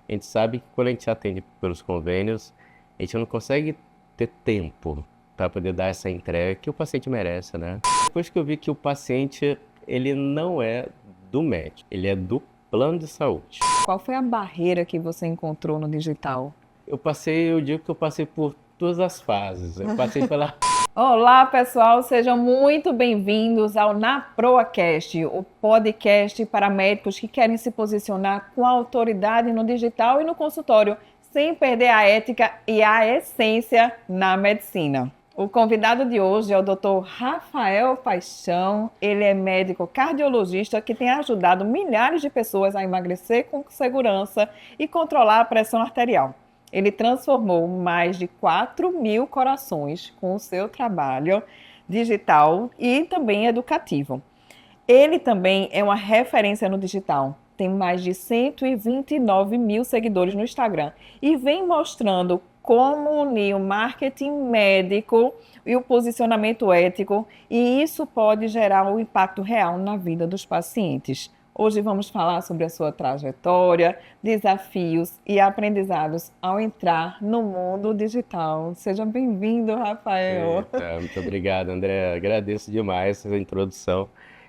A gente sabe que quando a gente atende pelos convênios, a gente não consegue ter tempo para poder dar essa entrega que o paciente merece, né? Depois que eu vi que o paciente, ele não é do médico, ele é do plano de saúde. Qual foi a barreira que você encontrou no digital? Eu digo que eu passei por todas as fases. Eu passei pela Olá, pessoal, sejam muito bem-vindos ao NaProaCast, o podcast para médicos que querem se posicionar com autoridade no digital e no consultório, sem perder a ética e a essência na medicina. O convidado de hoje é o Dr. Rafael Paixão. Ele é médico cardiologista que tem ajudado milhares de pessoas a emagrecer com segurança e controlar a pressão arterial. Ele transformou mais de 4.000 corações com o seu trabalho digital e também educativo. Ele também é uma referência no digital. Tem mais de 129 mil seguidores no Instagram e vem mostrando como unir o marketing médico e o posicionamento ético, e isso pode gerar um impacto real na vida dos pacientes. Hoje vamos falar sobre a sua trajetória, desafios e aprendizados ao entrar no mundo digital. Seja bem-vindo, Rafael. Eita, muito obrigado, André. Agradeço demais essa introdução.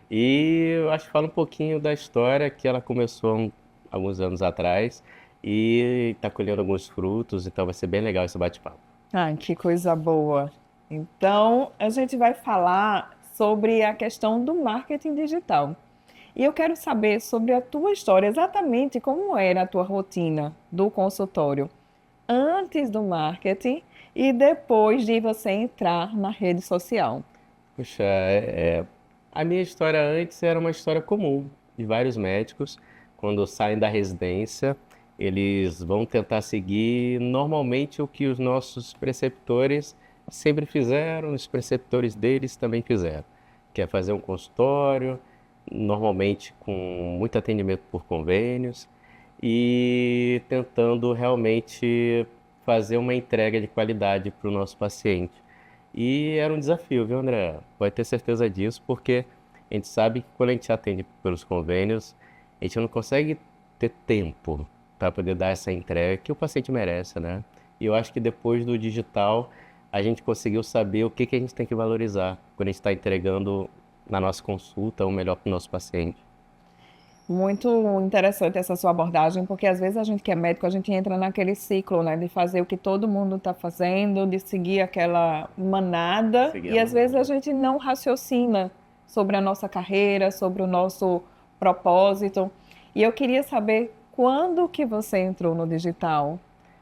E eu acho que fala um pouquinho da história que ela começou alguns anos atrás e está colhendo alguns frutos, então vai ser bem legal esse bate-papo. Ai, que coisa boa. Então, a gente vai falar sobre a questão do marketing digital. E eu quero saber sobre a tua história, exatamente como era a tua rotina do consultório antes do marketing e depois de você entrar na rede social. Puxa, a minha história antes era uma história comum de vários médicos. Quando saem da residência, eles vão tentar seguir normalmente o que os nossos preceptores sempre fizeram, os preceptores deles também fizeram, que é fazer um consultório, normalmente com muito atendimento por convênios e tentando realmente fazer uma entrega de qualidade para o nosso paciente. E era um desafio, viu, André? Pode ter certeza disso, porque a gente sabe que quando a gente atende pelos convênios, a gente não consegue ter tempo para poder dar essa entrega que o paciente merece, né? E eu acho que depois do digital, a gente conseguiu saber o que que a gente tem que valorizar quando a gente está entregando na nossa consulta o melhor para o nosso paciente. Muito interessante essa sua abordagem, porque às vezes a gente que é médico, a gente entra naquele ciclo, né, de fazer o que todo mundo está fazendo, de seguir aquela manada, Seguir a e às vezes a manada. gente não raciocina sobre a nossa carreira, sobre o nosso propósito. E eu queria saber quando que você entrou no digital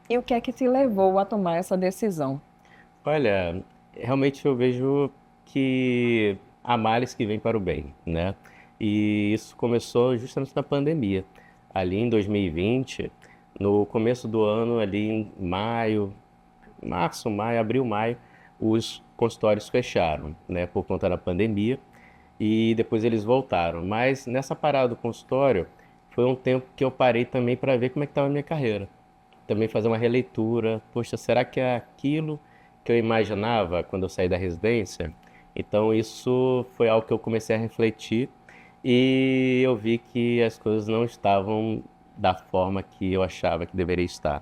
e o que é que te levou a tomar essa decisão. Olha, realmente eu vejo que há males que vêm para o bem, né? E isso começou justamente na pandemia. Ali em 2020, no começo do ano, ali em maio, março, maio, abril, maio, os consultórios fecharam, né, por conta da pandemia, e depois eles voltaram. Mas nessa parada do consultório, foi um tempo que eu parei também para ver como é que estava a minha carreira, também fazer uma releitura. Poxa, será que é aquilo que eu imaginava quando eu saí da residência? Então isso foi algo que eu comecei a refletir e eu vi que as coisas não estavam da forma que eu achava que deveria estar.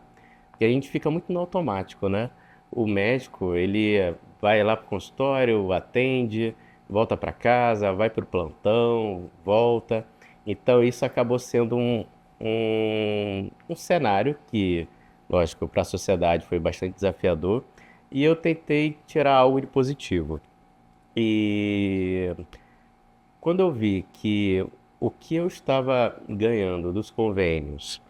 Porque a gente fica muito no automático, né? O médico, ele vai lá para o consultório, atende, volta para casa, vai para o plantão, volta. Então isso acabou sendo um cenário que, lógico, para a sociedade foi bastante desafiador e eu tentei tirar algo de positivo. E quando eu vi que o que eu estava ganhando dos convênios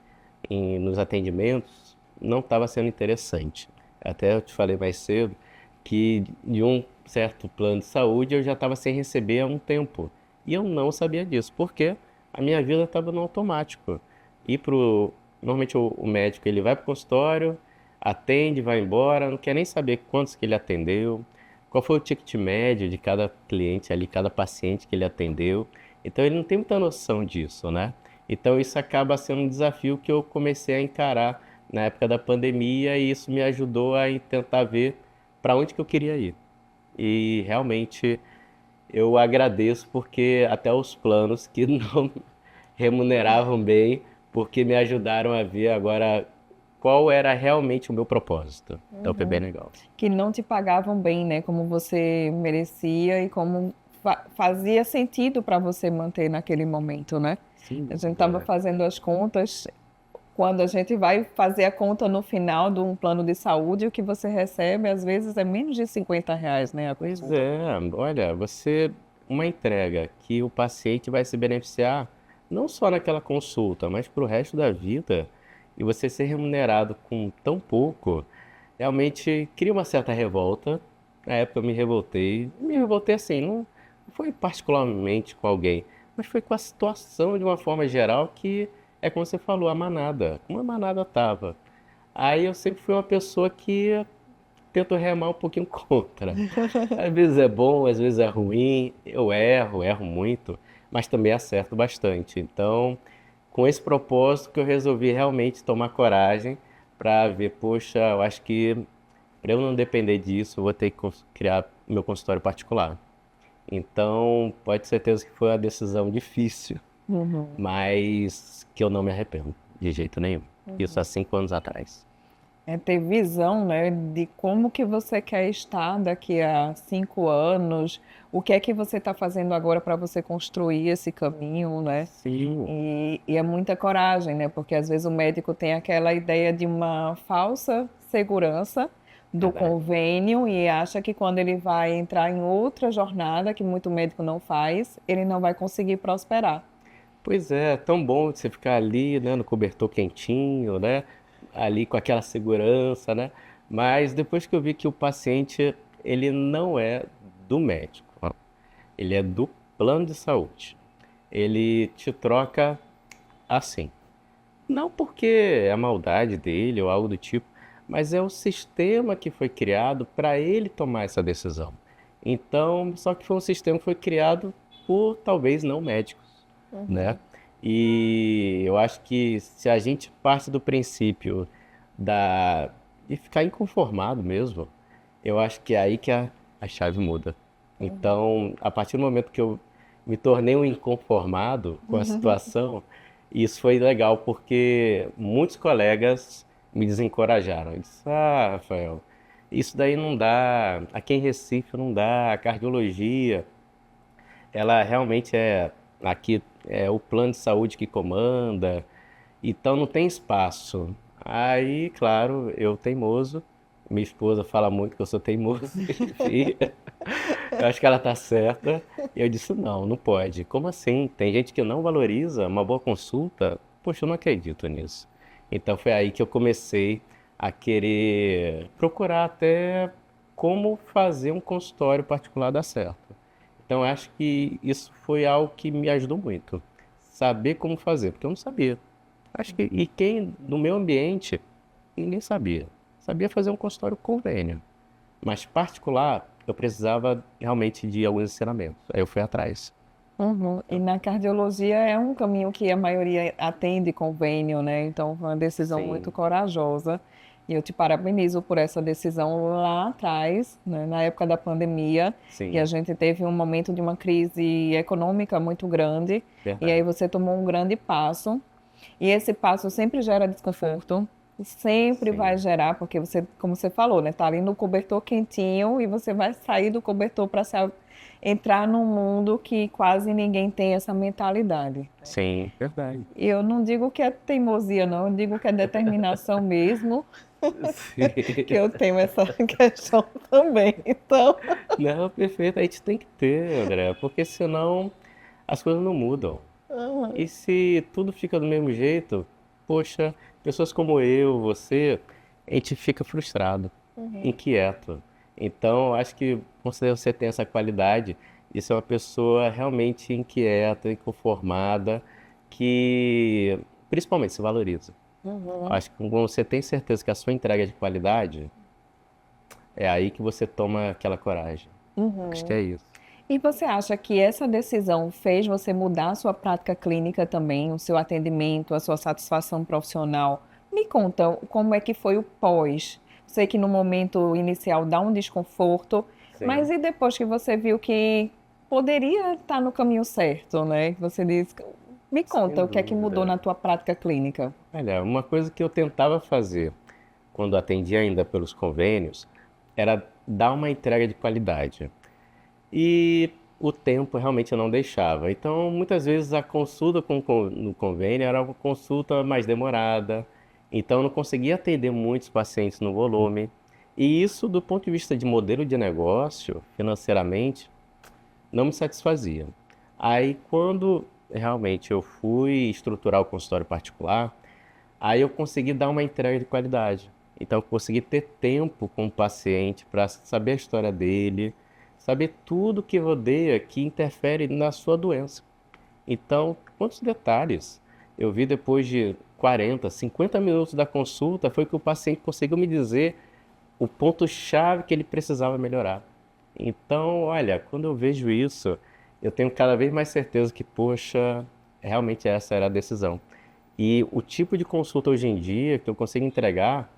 nos atendimentos não estava sendo interessante. Até eu te falei mais cedo que de um certo plano de saúde eu já estava sem receber há um tempo. E eu não sabia disso, porque a minha vida estava no automático. Normalmente o médico ele vai para o consultório, atende, vai embora, não quer nem saber quantos que ele atendeu, qual foi o ticket médio de cada cliente ali, cada paciente que ele atendeu. Então ele não tem muita noção disso, né? Então isso acaba sendo um desafio que eu comecei a encarar na época da pandemia e isso me ajudou a tentar ver para onde que eu queria ir. E realmente eu agradeço porque até os planos que não remuneravam bem porque me ajudaram a ver agora qual era realmente o meu propósito. Então foi bem legal. Que não te pagavam bem, né? Como você merecia e como fazia sentido para você manter naquele momento, né? Sem A gente estava dúvida. fazendo as contas. Quando a gente vai fazer a conta no final de um plano de saúde, o que você recebe às vezes é menos de R$ 50, né? A Pois consulta. é, olha, uma entrega que o paciente vai se beneficiar não só naquela consulta, mas para o resto da vida, e você ser remunerado com tão pouco, realmente cria uma certa revolta. Na época eu me revoltei assim, não foi particularmente com alguém, mas foi com a situação de uma forma geral que é como você falou, a manada, como a manada tava. Aí eu sempre fui uma pessoa que tento remar um pouquinho contra. Às vezes é bom, às vezes é ruim. Eu erro muito, mas também acerto bastante. Então, com esse propósito que eu resolvi realmente tomar coragem para ver, poxa, eu acho que para eu não depender disso, eu vou ter que criar meu consultório particular. Então, pode ter certeza que foi uma decisão difícil, Uhum. mas que eu não me arrependo de jeito nenhum. Isso há 5 anos atrás. É ter visão, né, de como que você quer estar daqui a 5 anos, o que é que você está fazendo agora para você construir esse caminho, né? Sim, E é muita coragem, né? Porque às vezes o médico tem aquela ideia de uma falsa segurança do verdade. convênio e acha que quando ele vai entrar em outra jornada, que muito médico não faz, ele não vai conseguir prosperar. Pois é, tão bom você ficar ali, né, no cobertor quentinho, né, ali com aquela segurança, né? Mas depois que eu vi que o paciente, ele não é do médico, ó, ele é do plano de saúde. Ele te troca assim. Não porque é a maldade dele ou algo do tipo, mas é o sistema que foi criado para ele tomar essa decisão. Então, só que foi um sistema que foi criado por talvez não médicos, né? E eu acho que se a gente parte do princípio da de ficar inconformado mesmo, eu acho que é aí que a chave muda. Então, a partir do momento que eu me tornei um inconformado com a situação, isso foi legal porque muitos colegas me desencorajaram. Eu disse, Rafael, isso daí não dá, aqui em Recife não dá, a cardiologia, ela realmente aqui é o plano de saúde que comanda, então não tem espaço. Aí, claro, eu teimoso, minha esposa fala muito que eu sou teimoso, enfim, eu acho que ela tá certa. E eu disse, não, não pode. Como assim? Tem gente que não valoriza uma boa consulta? Poxa, eu não acredito nisso. Então foi aí que eu comecei a querer procurar até como fazer um consultório particular dar certo. Então, eu acho que isso foi algo que me ajudou muito. Saber como fazer, porque eu não sabia. Acho que, e quem, no meu ambiente, ninguém sabia. Sabia fazer um consultório convênio. Mas particular, eu precisava realmente de alguns ensinamentos. Aí eu fui atrás. Uhum. E na cardiologia é um caminho que a maioria atende convênio, né? Então foi uma decisão muito Sim, corajosa. E eu te parabenizo por essa decisão lá atrás, né? Na época da pandemia, e a sim, gente teve um momento de uma crise econômica muito grande, e aí verdade. você tomou um grande passo. E esse passo sempre gera desconforto, sempre vai Sim, gerar, porque você, como você falou, né, tá ali no cobertor quentinho e você vai sair do cobertor para entrar num mundo que quase ninguém tem essa mentalidade. sim, verdade. E eu não digo que é teimosia, não, eu digo que é determinação mesmo, que Sim. eu tenho essa questão também. Então, Não, perfeito. A gente tem que ter, André, porque senão as coisas não mudam. E se tudo fica do mesmo jeito, poxa, pessoas como eu, você, a gente fica frustrado, inquieto. Então, eu acho que você tem essa qualidade de ser uma pessoa realmente inquieta, inconformada, que principalmente se valoriza. Acho que quando você tem certeza que a sua entrega é de qualidade, é aí que você toma aquela coragem. Acho que é isso. e você acha que essa decisão fez você mudar a sua prática clínica também, o seu atendimento, a sua satisfação profissional? Me conta como é que foi o pós. Sei que no momento inicial dá um desconforto, mas Sim. e depois que você viu que poderia estar no caminho certo, né? Você diz, Me Sem conta o que é que mudou dúvida. na tua prática clínica. Olha, uma coisa que eu tentava fazer quando atendia ainda pelos convênios era dar uma entrega de qualidade. E o tempo realmente eu não deixava. Então, muitas vezes a consulta no convênio era uma consulta mais demorada. Então, eu não conseguia atender muitos pacientes no volume. E isso, do ponto de vista de modelo de negócio, financeiramente, não me satisfazia. Aí, quando realmente eu fui estruturar o consultório particular, aí eu consegui dar uma entrega de qualidade. Então, eu consegui ter tempo com o paciente para saber a história dele, saber tudo que rodeia, que interfere na sua doença. Então, quantos detalhes eu vi depois de 40, 50 minutos da consulta, foi que o paciente conseguiu me dizer o ponto-chave que ele precisava melhorar. Então, olha, quando eu vejo isso, eu tenho cada vez mais certeza que, poxa, realmente essa era a decisão. E o tipo de consulta hoje em dia que eu consigo entregar,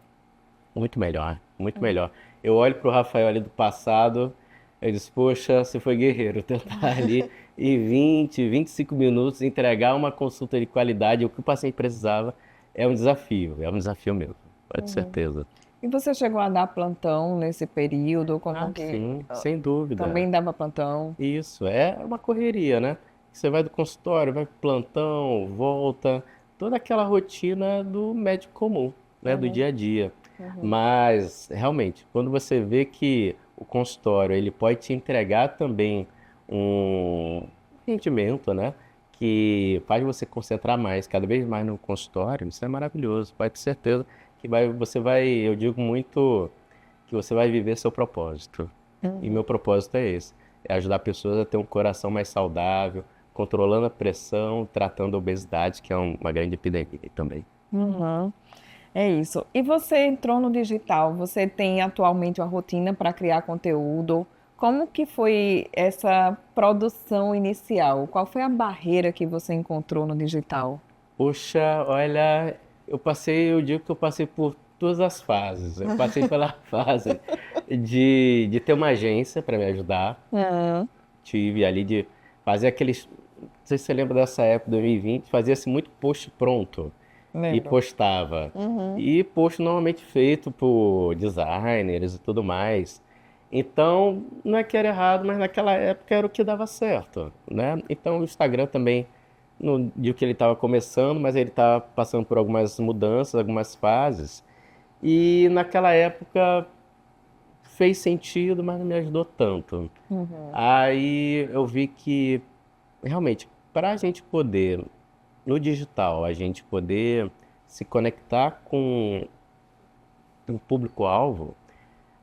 muito melhor, muito melhor. Eu olho para o Rafael ali do passado, eu disse, poxa, você foi guerreiro, tentar ali em 20, 25 minutos entregar uma consulta de qualidade, o que o paciente precisava, é um desafio mesmo, pode ter Uhum. certeza. E você chegou a dar plantão nesse período? Ah, Como que sim, sem dúvida. também dava plantão? Isso, é uma correria, né? Você vai do consultório, vai pro plantão, volta, toda aquela rotina do médico comum, né? Do Uhum, dia a dia. uhum, Mas, realmente, quando você vê que o consultório, ele pode te entregar também um rendimento, né? Que faz você concentrar mais, cada vez mais no consultório, isso é maravilhoso. Pode ter certeza que você vai, eu digo muito, que você vai viver seu propósito. E uhum. meu propósito é esse, é ajudar pessoas a ter um coração mais saudável, controlando a pressão, tratando a obesidade, que é uma grande epidemia também. Uhum. É isso. E você entrou no digital, você tem atualmente uma rotina para criar conteúdo. Como que foi essa produção inicial? Qual foi a barreira que você encontrou no digital? Poxa, olha, eu digo que eu passei por todas as fases. Eu passei pela fase de ter uma agência para me ajudar. Ah, Tive ali de fazer aqueles. Não sei se você lembra dessa época, 2020, fazia-se muito post pronto e lembro. postava. Uhum. E post normalmente feito por designers e tudo mais. Então, não é que era errado, mas naquela época era o que dava certo, né? Então, o Instagram também, não digo que ele estava começando, mas ele estava passando por algumas mudanças, algumas fases. E naquela época fez sentido, mas não me ajudou tanto. Uhum. Aí eu vi que realmente, para a gente poder, no digital, a gente poder se conectar com o público-alvo,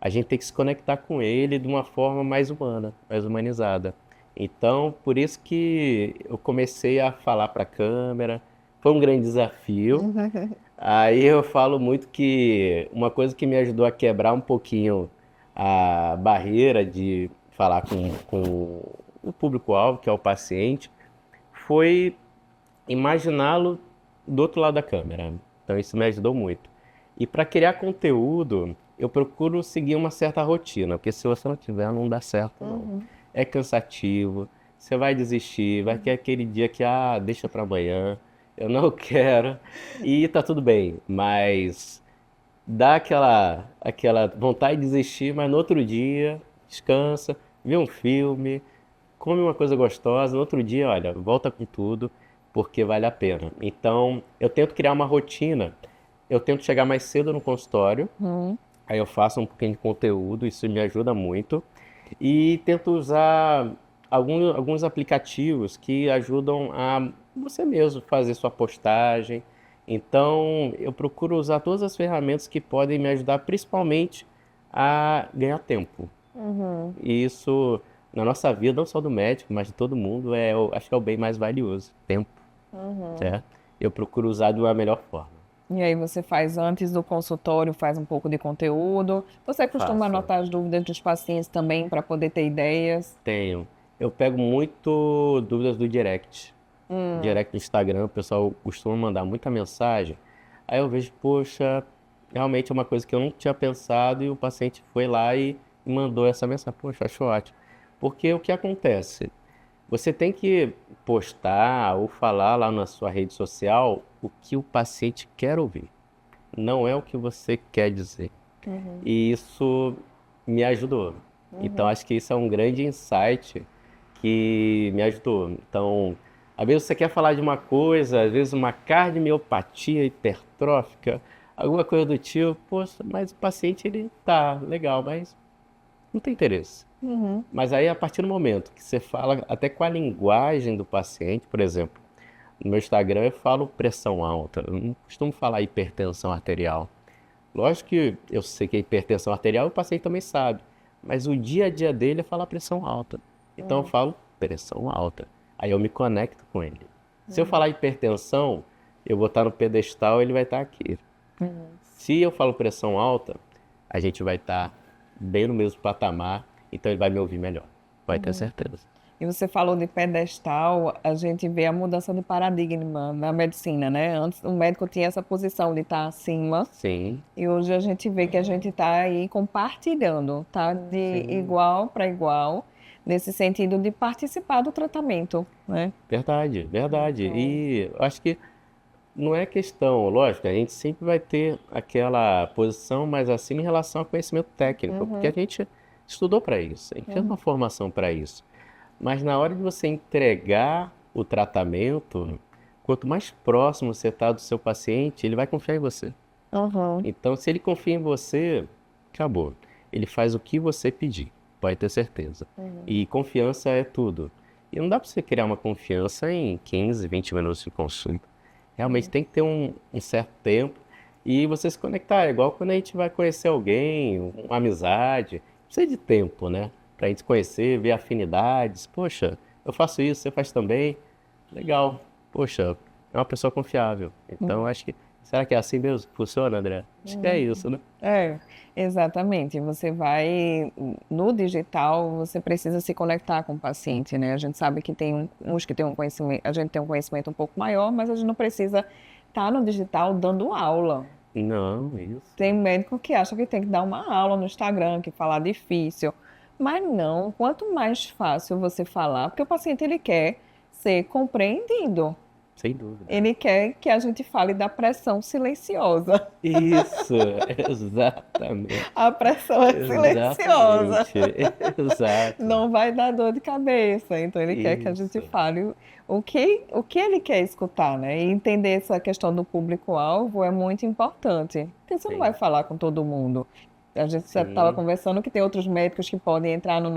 a gente tem que se conectar com ele de uma forma mais humana, mais humanizada. Então, por isso que eu comecei a falar para a câmera, foi um grande desafio. Aí eu falo muito que uma coisa que me ajudou a quebrar um pouquinho a barreira de falar com o público-alvo, que é o paciente, foi imaginá-lo do outro lado da câmera. Então isso me ajudou muito. E para criar conteúdo, eu procuro seguir uma certa rotina, porque se você não tiver, não dá certo, não. Uhum. É cansativo, você vai desistir, vai ter aquele dia que, deixa para amanhã, eu não quero, e tá tudo bem, mas dá aquela vontade de desistir, mas no outro dia, descansa, vê um filme, come uma coisa gostosa, no outro dia, olha, volta com tudo, porque vale a pena. Então, eu tento criar uma rotina, eu tento chegar mais cedo no consultório, Uhum. aí eu faço um pouquinho de conteúdo, isso me ajuda muito, e tento usar alguns aplicativos que ajudam a você mesmo fazer sua postagem. Então, eu procuro usar todas as ferramentas que podem me ajudar, principalmente a ganhar tempo. Uhum. E isso, na nossa vida, não só do médico, mas de todo mundo, acho que é o bem mais valioso, tempo, Uhum. certo? Eu procuro usar de uma melhor forma. E aí você faz antes do consultório, faz um pouco de conteúdo. Você costuma Faço. anotar as dúvidas dos pacientes também para poder ter ideias? Tenho. Eu pego muito dúvidas do direct. Hum, Direct no Instagram, o pessoal costuma mandar muita mensagem. Aí eu vejo, poxa, realmente é uma coisa que eu não tinha pensado e o paciente foi lá e mandou essa mensagem. Poxa, acho ótimo. Porque o que acontece? Você tem que postar ou falar lá na sua rede social o que o paciente quer ouvir, não é o que você quer dizer. Uhum, E isso me ajudou. Então, uhum, acho que isso é um grande insight que me ajudou. Então, às vezes você quer falar de uma coisa, às vezes uma cardiomiopatia hipertrófica, alguma coisa do tipo, poxa, mas o paciente ele tá legal, mas não tem interesse. uhum, Mas aí, a partir do momento que você fala até com a linguagem do paciente, por exemplo, no meu Instagram eu falo pressão alta, eu não costumo falar hipertensão arterial. Lógico que eu sei que é hipertensão arterial, o paciente também sabe, mas o dia a dia dele é falar pressão alta. Então eu uhum, falo pressão alta. Aí eu me conecto com ele. Se eu uhum, falar hipertensão, eu vou estar no pedestal, ele vai estar aqui. uhum. Se eu falo pressão alta, a gente vai estar bem no mesmo patamar, então ele vai me ouvir melhor. Vai ter Uhum. certeza. E você falou de pedestal, a gente vê a mudança de paradigma na medicina, né? Antes o médico tinha essa posição de estar acima, Sim, e hoje a gente vê que a gente está aí compartilhando, tá? De sim. igual para igual, nesse sentido de participar do tratamento, né? Verdade, verdade. Então, E eu acho que não é questão, lógico, a gente sempre vai ter aquela posição mais acima em relação ao conhecimento técnico, porque a uhum, gente estudou para isso, a gente fez uma uhum, formação para isso. Mas na hora de você entregar o tratamento, quanto mais próximo você está do seu paciente, ele vai confiar em você. uhum, Então, se ele confia em você, acabou. Ele faz o que você pedir, pode ter certeza. uhum, E confiança é tudo. E não dá para você criar uma confiança em 15, 20 minutos de consulta. Realmente uhum, tem que ter um certo tempo e você se conectar. É igual quando a gente vai conhecer alguém, uma amizade. Precisa de tempo, né? Pra gente conhecer, ver afinidades. Poxa, eu faço isso, você faz também. Legal. Poxa, é uma pessoa confiável. Então, uhum. acho que. Será que é assim mesmo que funciona, André? Acho que é Uhum. isso, né? É, exatamente. Você vai no digital, você precisa se conectar com o paciente, né? A gente sabe que tem uns que têm um conhecimento, a gente tem um conhecimento um pouco maior, mas a gente não precisa estar no digital dando aula. Não, isso. Tem médico que acha que tem que dar uma aula no Instagram, que falar difícil. Mas não, quanto mais fácil você falar, porque o paciente ele quer ser compreendido. Sem dúvida. Ele quer que a gente fale da pressão silenciosa. Isso, exatamente. A pressão é silenciosa, Exatamente. Exato. não vai dar dor de cabeça. Então, ele quer que a gente Isso. fale o que ele quer escutar, né? E entender essa questão do público-alvo é muito importante. Porque você não vai Sim. falar com todo mundo. A gente estava Sim. conversando que tem outros médicos que podem entrar no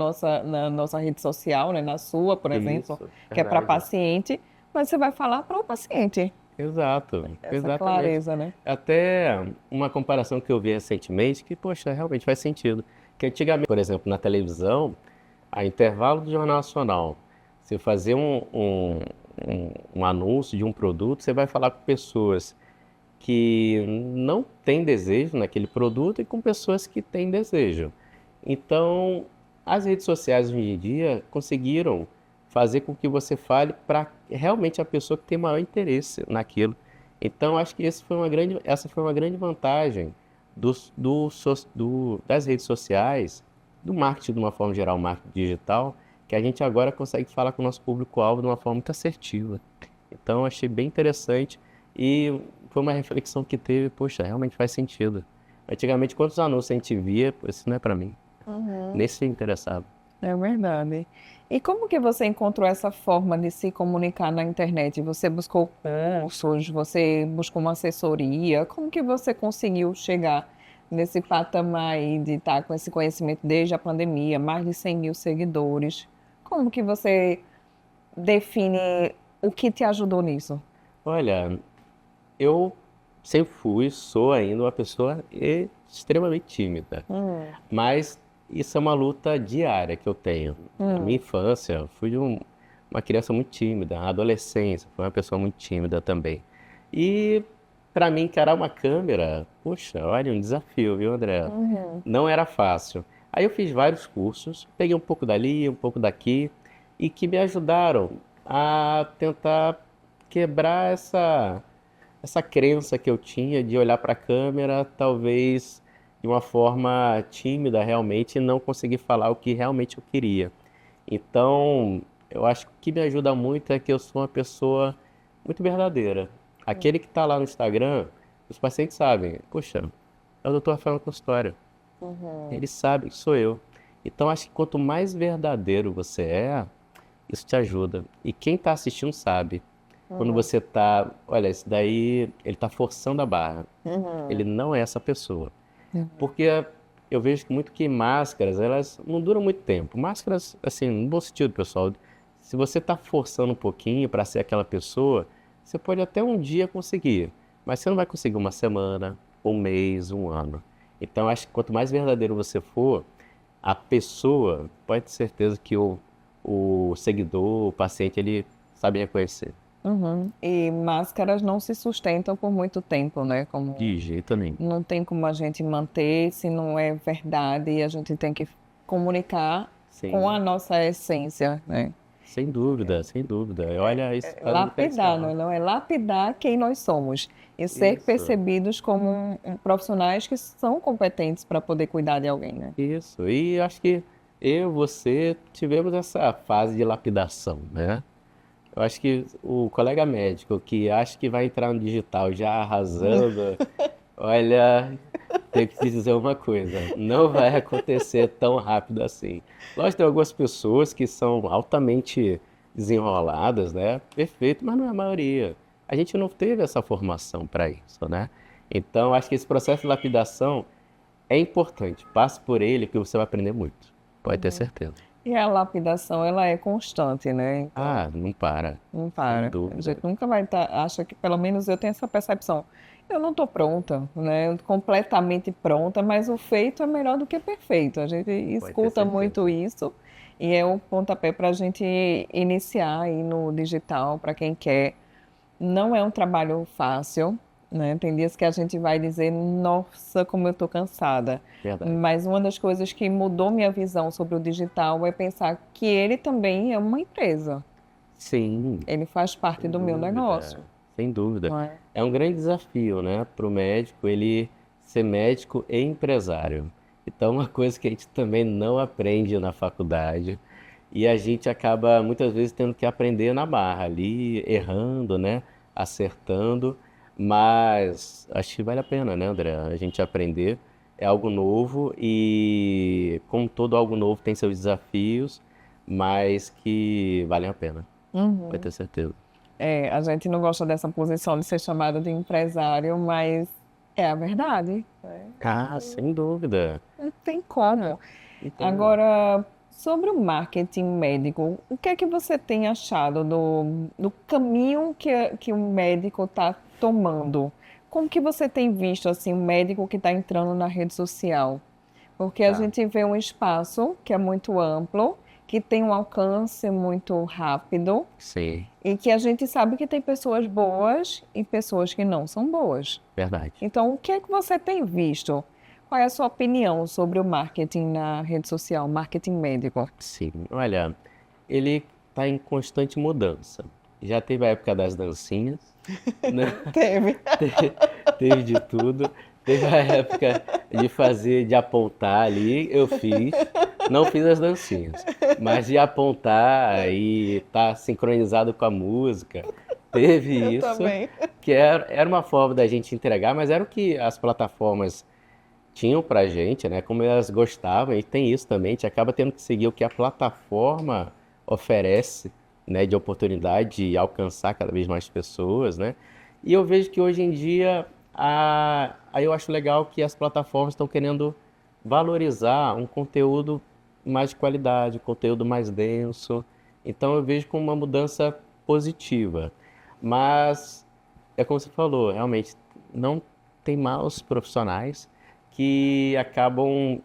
na nossa rede social, né? Na sua, por exemplo, Isso. que é para Verdade. paciente, mas você vai falar para o paciente. Exato. Essa Exatamente. clareza, né? Até uma comparação que eu vi recentemente que, poxa, realmente faz sentido. Que antigamente, por exemplo, na televisão, a intervalo do Jornal Nacional, você fazer um anúncio de um produto, você vai falar com pessoas que não têm desejo naquele produto e com pessoas que têm desejo. Então, as redes sociais hoje em dia conseguiram fazer com que você fale para realmente a pessoa que tem maior interesse naquilo. Então, acho que essa foi uma grande vantagem das redes sociais, do marketing de uma forma geral, marketing digital, que a gente agora consegue falar com o nosso público-alvo de uma forma muito assertiva. Então, achei bem interessante e foi uma reflexão que teve, poxa, realmente faz sentido. Antigamente, quantos anúncios a gente via, pô, isso não é para mim. Uhum. Nem se interessava. É verdade. E como que você encontrou essa forma de se comunicar na internet? Você buscou cursos, você buscou uma assessoria? Como que você conseguiu chegar nesse patamar aí de estar com esse conhecimento desde a pandemia, mais de 100 mil seguidores? Como que você define o que te ajudou nisso? Olha, eu sempre fui, sou ainda uma pessoa extremamente tímida, Hum, mas isso é uma luta diária que eu tenho. Na minha hum, infância, eu fui uma criança muito tímida, na adolescência, fui uma pessoa muito tímida também. E para mim encarar uma câmera, poxa, olha, um desafio, viu, André? uhum, Não era fácil. Aí eu fiz vários cursos, peguei um pouco dali, um pouco daqui, e que me ajudaram a tentar quebrar essa crença que eu tinha de olhar para a câmera, talvez de uma forma tímida realmente, e não conseguir falar o que realmente eu queria. Então, eu acho que o que me ajuda muito é que eu sou uma pessoa muito verdadeira. Aquele que está lá no Instagram, os pacientes sabem, poxa, é o doutor Rafael Consultório. Uhum. Ele sabe que sou eu. Então, acho que quanto mais verdadeiro você é, isso te ajuda. E quem está assistindo sabe. Quando Uhum. você está, olha, esse daí, ele está forçando a barra. Ele Uhum. não é essa pessoa. Uhum. Porque eu vejo muito que máscaras, elas não duram muito tempo. Máscaras, assim, no bom sentido, pessoal. Se você está forçando um pouquinho para ser aquela pessoa, você pode até um dia conseguir, mas você não vai conseguir uma semana, um mês, um ano. Então, acho que quanto mais verdadeiro você for, a pessoa, pode ter certeza que o seguidor, o paciente, ele sabe reconhecer. Uhum. E máscaras não se sustentam por muito tempo, né? Como De jeito nenhum. não tem como a gente manter se não é verdade, e a gente tem que comunicar com a Sim, nossa essência, né? sem dúvida, sem dúvida. Olha, isso faz um Lapidar, diferencial. não, não é lapidar quem nós somos e ser Isso. percebidos como profissionais que são competentes para poder cuidar de alguém, né? Isso, e acho que eu, você, tivemos essa fase de lapidação, né? Eu acho que o colega médico que acha que vai entrar no digital já arrasando, olha, tenho que te dizer uma coisa, não vai acontecer tão rápido assim. Lógico, tem algumas pessoas que são altamente desenroladas, né? Perfeito, mas não é a maioria. A gente não teve essa formação para isso, né? Então, acho que esse processo de lapidação é importante. Passe por ele que você vai aprender muito. Pode ter Uhum. certeza. E a lapidação, ela é constante, né? Então, Ah, não para. não Sem para. A gente dúvida. nunca vai estar, acha que pelo menos eu tenho essa percepção. Eu não estou pronta, né? Completamente pronta, mas o feito é melhor do que perfeito. A gente Pode ter escuta certeza. muito isso e é o pontapé para a gente iniciar aí no digital, para quem quer. Não é um trabalho fácil, né? Tem dias que a gente vai dizer, nossa, como eu estou cansada. Verdade. Mas uma das coisas que mudou minha visão sobre o digital é pensar que ele também é uma empresa. Sim, Ele faz parte sem do meu dúvida. negócio, Sem dúvida. não é? É um grande desafio, né, para o médico ele ser médico e empresário. Então, uma coisa que a gente também não aprende na faculdade e a gente acaba muitas vezes tendo que aprender na marra ali, errando, né, acertando, mas acho que vale a pena, né, André? A gente aprender é algo novo e, como todo algo novo, tem seus desafios, mas que valem a pena, pode ter Uhum. certeza. É, a gente não gosta dessa posição de ser chamada de empresário, mas é a verdade, né? Ah, sem dúvida. Não tem como. Então, Agora, sobre o marketing médico, o que é que você tem achado do caminho que o médico está tomando? Como que você tem visto assim, o médico que está entrando na rede social? Porque a tá, gente vê um espaço que é muito amplo, que tem um alcance muito rápido sim, e que a gente sabe que tem pessoas boas e pessoas que não são boas. verdade. Então, o que é que você tem visto? Qual é a sua opinião sobre o marketing na rede social, marketing médico? Sim, olha, ele está em constante mudança. Já teve a época das dancinhas, né? Teve. Teve de tudo. Teve a época de fazer, de apontar ali, eu fiz. Não fiz as dancinhas, mas de apontar e estar sincronizado com a música. Teve Eu isso, também. que era uma forma da gente entregar, mas era o que as plataformas tinham pra gente, né? Como elas gostavam, e tem isso também, a gente acaba tendo que seguir o que a plataforma oferece, né? De oportunidade de alcançar cada vez mais pessoas, né? E eu vejo que hoje em dia, aí eu acho legal que as plataformas estão querendo valorizar um conteúdo mais de qualidade, um conteúdo mais denso. Então eu vejo como uma mudança positiva. Mas é como você falou, realmente não tem maus profissionais que acabam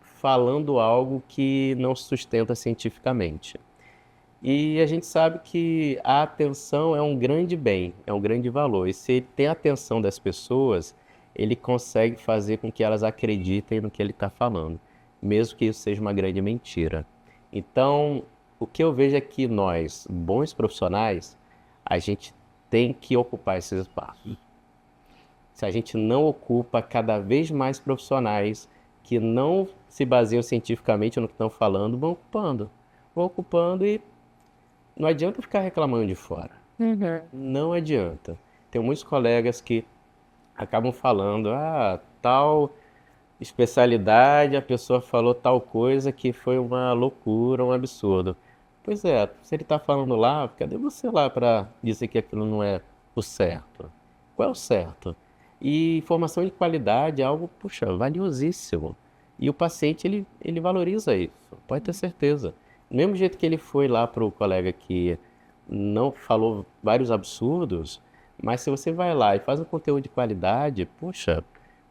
falando algo que não se sustenta cientificamente. E a gente sabe que a atenção é um grande bem, é um grande valor. E se ele tem a atenção das pessoas, ele consegue fazer com que elas acreditem no que ele está falando, mesmo que isso seja uma grande mentira. Então, o que eu vejo é que nós, bons profissionais, a gente tem que ocupar esses espaços. Se a gente não ocupa cada vez mais profissionais que não se baseiam cientificamente no que estão falando, vão ocupando e não adianta ficar reclamando de fora. Uhum. Não adianta. Tem muitos colegas que acabam falando, tal especialidade, a pessoa falou tal coisa que foi uma loucura, um absurdo. Pois é, se ele está falando lá, cadê você lá para dizer que aquilo não é o certo? Qual é o certo? E informação de qualidade é algo, puxa, valiosíssimo. E o paciente, ele valoriza isso, pode ter certeza. Do mesmo jeito que ele foi lá para o colega que não falou vários absurdos, mas se você vai lá e faz um conteúdo de qualidade, puxa,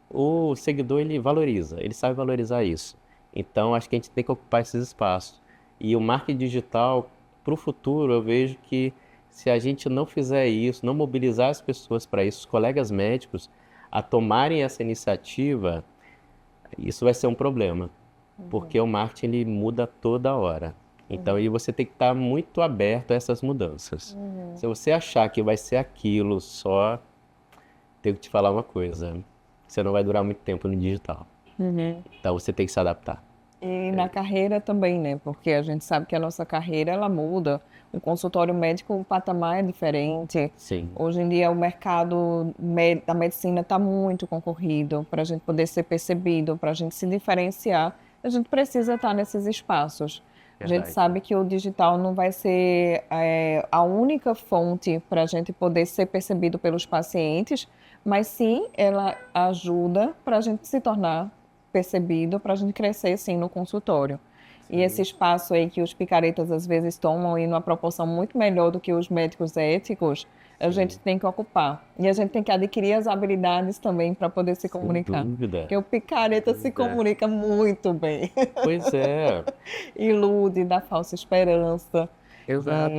o seguidor ele valoriza, ele sabe valorizar isso. Então acho que a gente tem que ocupar esses espaços. E o marketing digital, para o futuro, eu vejo que se a gente não fizer isso, não mobilizar as pessoas para isso, os colegas médicos, a tomarem essa iniciativa, isso vai ser um problema, porque o marketing ele muda toda hora. Então, aí você tem que estar muito aberto a essas mudanças. Se você achar que vai ser aquilo só, tenho que te falar uma coisa, você não vai durar muito tempo no digital. Uhum. Então, você tem que se adaptar. E na carreira também, né? Porque a gente sabe que a nossa carreira, ela muda. O consultório médico, o patamar é diferente. Sim, Hoje em dia, o mercado da medicina está muito concorrido. Para a gente poder ser percebido, para a gente se diferenciar, a gente precisa estar nesses espaços. A gente verdade. sabe que o digital não vai ser a única fonte para a gente poder ser percebido pelos pacientes, mas sim ela ajuda para a gente se tornar percebido, para a gente crescer sim no consultório. E esse Sim, espaço aí que os picaretas às vezes tomam em uma proporção muito melhor do que os médicos éticos, a gente sim, tem que ocupar. E a gente tem que adquirir as habilidades também para poder se sem comunicar. dúvida, Porque o picareta se dúvida. comunica muito bem. Pois é, Ilude, dá falsa esperança. exato,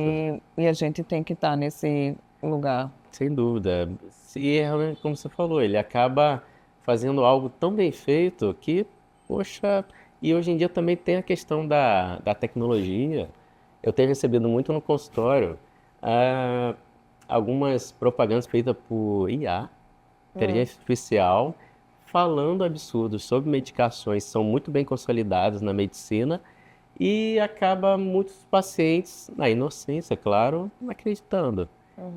E a gente tem que estar nesse lugar. sem dúvida. E realmente, como você falou, ele acaba fazendo algo tão bem feito que, poxa, e hoje em dia também tem a questão da tecnologia. Eu tenho recebido muito no consultório ah, algumas propagandas feitas por IA, inteligência artificial, falando absurdos sobre medicações que são muito bem consolidadas na medicina e acaba muitos pacientes, na inocência, claro, não acreditando.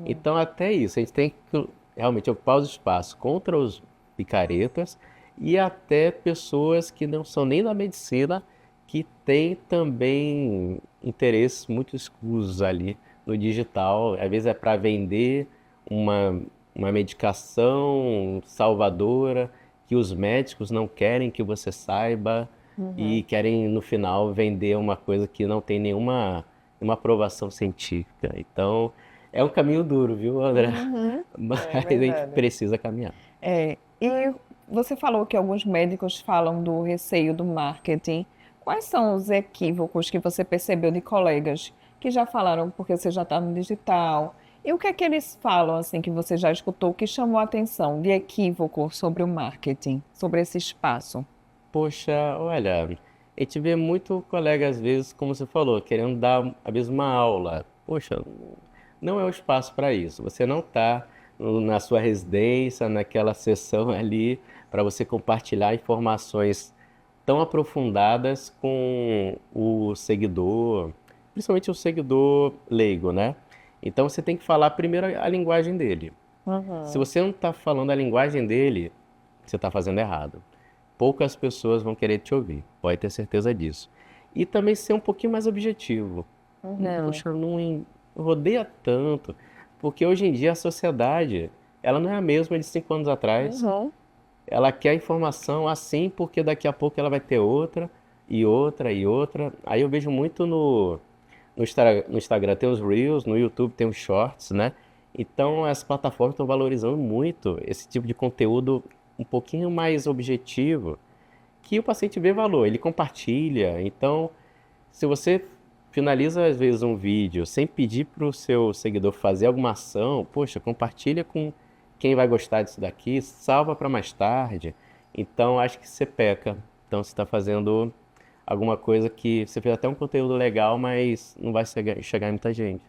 Então, até isso, a gente tem que realmente ocupar os espaços contra os picaretas e até pessoas que não são nem da medicina, que têm também interesses muito escusos ali no digital. Às vezes é para vender uma, uma medicação salvadora que os médicos não querem que você saiba e querem no final vender uma coisa que não tem nenhuma aprovação científica. Então, é um caminho duro, viu, André? Uhum. Mas É a gente verdade. precisa caminhar. E você falou que alguns médicos falam do receio do marketing. Quais são os equívocos que você percebeu de colegas que já falaram porque você já está no digital? E o que é que eles falam, assim, que você já escutou, que chamou a atenção de equívoco sobre o marketing, sobre esse espaço? Poxa, olha, a gente vê muito colega, às vezes, como você falou, querendo dar a mesma aula. Poxa, não é o espaço para isso. Você não está na sua residência, naquela sessão ali, para você compartilhar informações tão aprofundadas com o seguidor, principalmente o seguidor leigo, né? Então você tem que falar primeiro a linguagem dele. Se Uhum. você não está falando a linguagem dele, você está fazendo errado. Poucas pessoas vão querer te ouvir, pode ter certeza disso. E também ser um pouquinho mais objetivo. Uhum. Poxa, não rodeia tanto, porque hoje em dia a sociedade, ela não é a mesma de 5 anos atrás. Uhum. Ela quer informação assim, porque daqui a pouco ela vai ter outra, e outra, e outra. Aí eu vejo muito no Instagram tem os Reels, no YouTube tem os Shorts, né? Então as plataformas estão valorizando muito esse tipo de conteúdo um pouquinho mais objetivo, que o paciente vê valor, ele compartilha. Então, se você finaliza às vezes um vídeo sem pedir para o seu seguidor fazer alguma ação, poxa, compartilha com quem vai gostar disso daqui, salva para mais tarde. Então, acho que você peca. Então, você está fazendo alguma coisa que você fez até um conteúdo legal, mas não vai chegar em muita gente.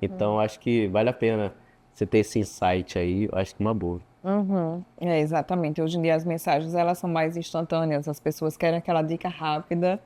Então, acho que vale a pena você ter esse insight aí, eu acho que é uma boa. Uhum. É, exatamente. Hoje em dia as mensagens elas são mais instantâneas. As pessoas querem aquela dica rápida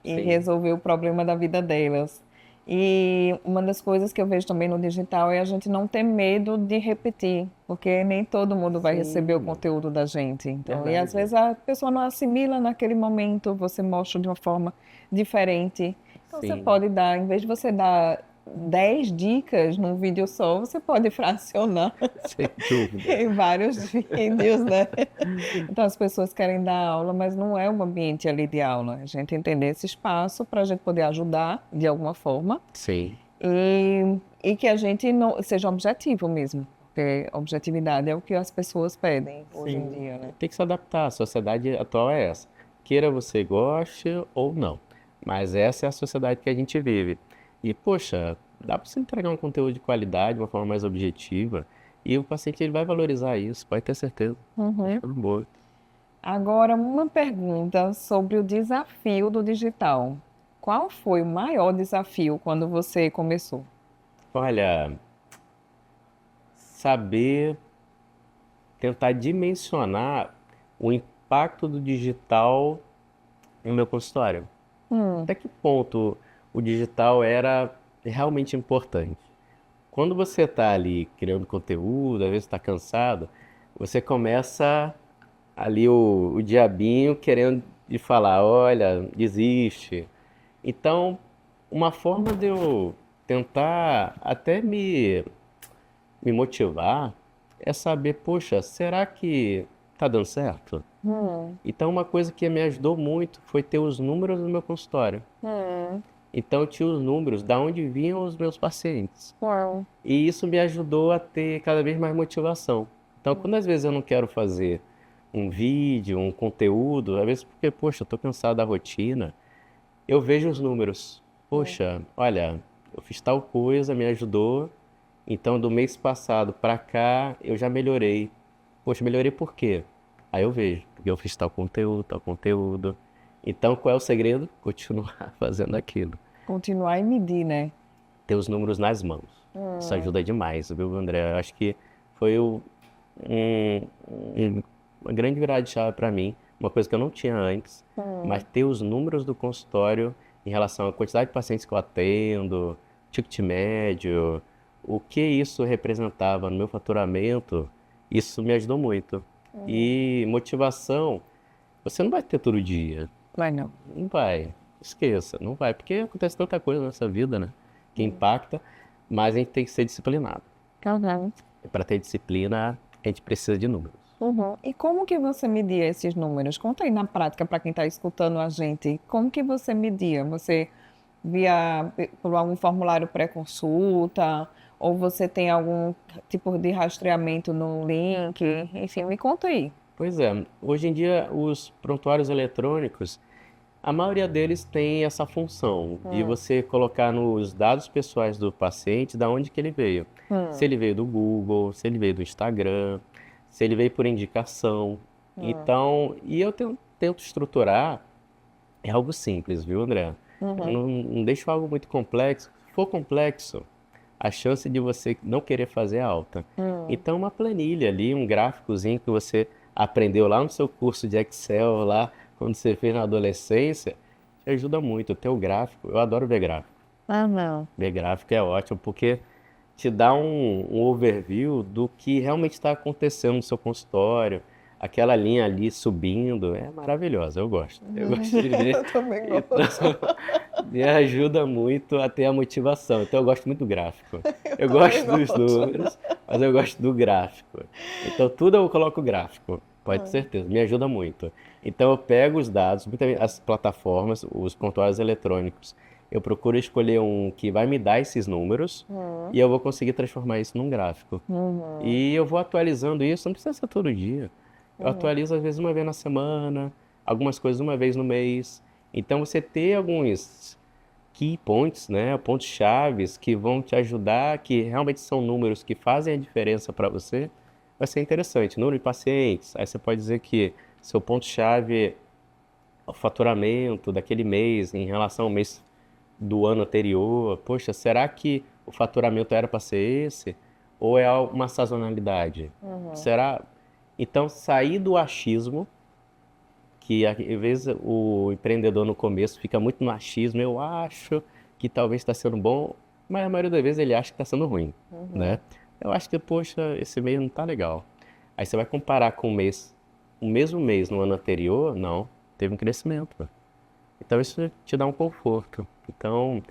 e Sim, resolver o problema da vida delas. E uma das coisas que eu vejo também no digital é a gente não ter medo de repetir, porque nem todo mundo vai receber o Sim, conteúdo da gente. Então, e às verdade. vezes a pessoa não assimila naquele momento, você mostra de uma forma diferente. Então, você Sim, pode dar, em vez de você dar 10 dicas num vídeo só, você pode fracionar sem dúvida. em vários vídeos, né? Então, as pessoas querem dar aula, mas não é um ambiente ali de aula. A gente entender esse espaço para a gente poder ajudar de alguma forma Sim, e que a gente não seja objetivo mesmo, porque objetividade é o que as pessoas pedem hoje em sim. dia, né? Tem que se adaptar. A sociedade atual é essa. Queira você goste ou não. Mas essa é a sociedade que a gente vive. E, poxa, dá para você entregar um conteúdo de qualidade de uma forma mais objetiva. E o paciente ele vai valorizar isso, pode ter certeza. Uhum. Show de bola. Agora, uma pergunta sobre o desafio do digital. Qual foi o maior desafio quando você começou? Olha, saber tentar dimensionar o impacto do digital no meu consultório. Hum, Até que ponto o digital era realmente importante? Quando você está ali criando conteúdo, às vezes está cansado, você começa ali o diabinho querendo de falar, olha, desiste. Então, uma forma de eu tentar até me motivar é saber, poxa, será que tá dando certo? hum, Então, uma coisa que me ajudou muito foi ter os números do meu consultório. hum. Então, eu tinha os números da onde vinham os meus pacientes. Uau. E isso me ajudou a ter cada vez mais motivação. Então, quando às vezes eu não quero fazer um vídeo, um conteúdo, às vezes porque, poxa, eu tô cansado da rotina, eu vejo os números. Hum. Poxa, olha, eu fiz tal coisa, me ajudou. Então, do mês passado para cá, eu já melhorei. Poxa, melhorei por quê? Aí eu vejo, porque eu fiz tal conteúdo, tal conteúdo. Então, qual é o segredo? Continuar fazendo aquilo. Continuar e medir, né? Ter os números nas mãos. Isso Hum, ajuda demais, viu, André? Eu acho que foi uma grande virada de chave para mim, uma coisa que eu não tinha antes, mas hum. ter os números do consultório em relação à quantidade de pacientes que eu atendo, ticket médio, o que isso representava no meu faturamento, isso me ajudou muito. E motivação, você não vai ter todo dia, Vai não. não vai, esqueça, não vai, porque acontece tanta coisa nessa vida, né, que impacta, mas a gente tem que ser disciplinado. Uhum. E para ter disciplina, a gente precisa de números. Uhum. E como que você media esses números? Conta aí na prática para quem está escutando a gente. Como que você media? Você via por algum formulário pré-consulta? Ou você tem algum tipo de rastreamento no link? Enfim, me conta aí. Pois é, hoje em dia os prontuários eletrônicos, a maioria deles tem essa função de Hum, você colocar nos dados pessoais do paciente da onde que ele veio. Se hum, ele veio do Google, se ele veio do Instagram, se ele veio por indicação. hum, Então, e eu tento estruturar, é algo simples, viu, André? Eu uhum, não deixo algo muito complexo. Se for complexo, a chance de você não querer fazer é alta. hum. Então, uma planilha ali, um gráficozinho que você aprendeu lá no seu curso de Excel, lá quando você fez na adolescência, te ajuda muito. Ter o gráfico, eu adoro ver gráfico. Ah, não. Ver gráfico é ótimo, porque te dá um overview do que realmente está acontecendo no seu consultório. Aquela linha ali subindo, é maravilhosa, eu gosto. Eu gosto de ver. Eu também Então, gosto. me ajuda muito a ter a motivação. Então, eu gosto muito do gráfico. Eu Eu também gosto dos gosto. números, mas eu gosto do gráfico. Então, tudo eu coloco gráfico, pode ter Hum, certeza, me ajuda muito. Então, eu pego os dados, muitas vezes as plataformas, os prontuários eletrônicos, eu procuro escolher um que vai me dar esses números hum, e eu vou conseguir transformar isso num gráfico. uhum, E eu vou atualizando isso, não precisa ser todo dia. Eu uhum, atualizo às vezes uma vez na semana, algumas coisas uma vez no mês. Então você ter alguns key points, né, pontos chaves que vão te ajudar, que realmente são números que fazem a diferença para você, vai ser interessante. Número de pacientes, aí você pode dizer que seu ponto-chave é o faturamento daquele mês em relação ao mês do ano anterior. Poxa, será que o faturamento era para ser esse? Ou é uma sazonalidade? uhum. Será? Então, sair do achismo, que às vezes o empreendedor no começo fica muito no achismo, eu acho que talvez está sendo bom, mas a maioria das vezes ele acha que está sendo ruim, né? Eu acho que, poxa, esse mês não tá legal. Aí você vai comparar com o mesmo mês no ano anterior, não, teve um crescimento. Então isso te dá um conforto. Então,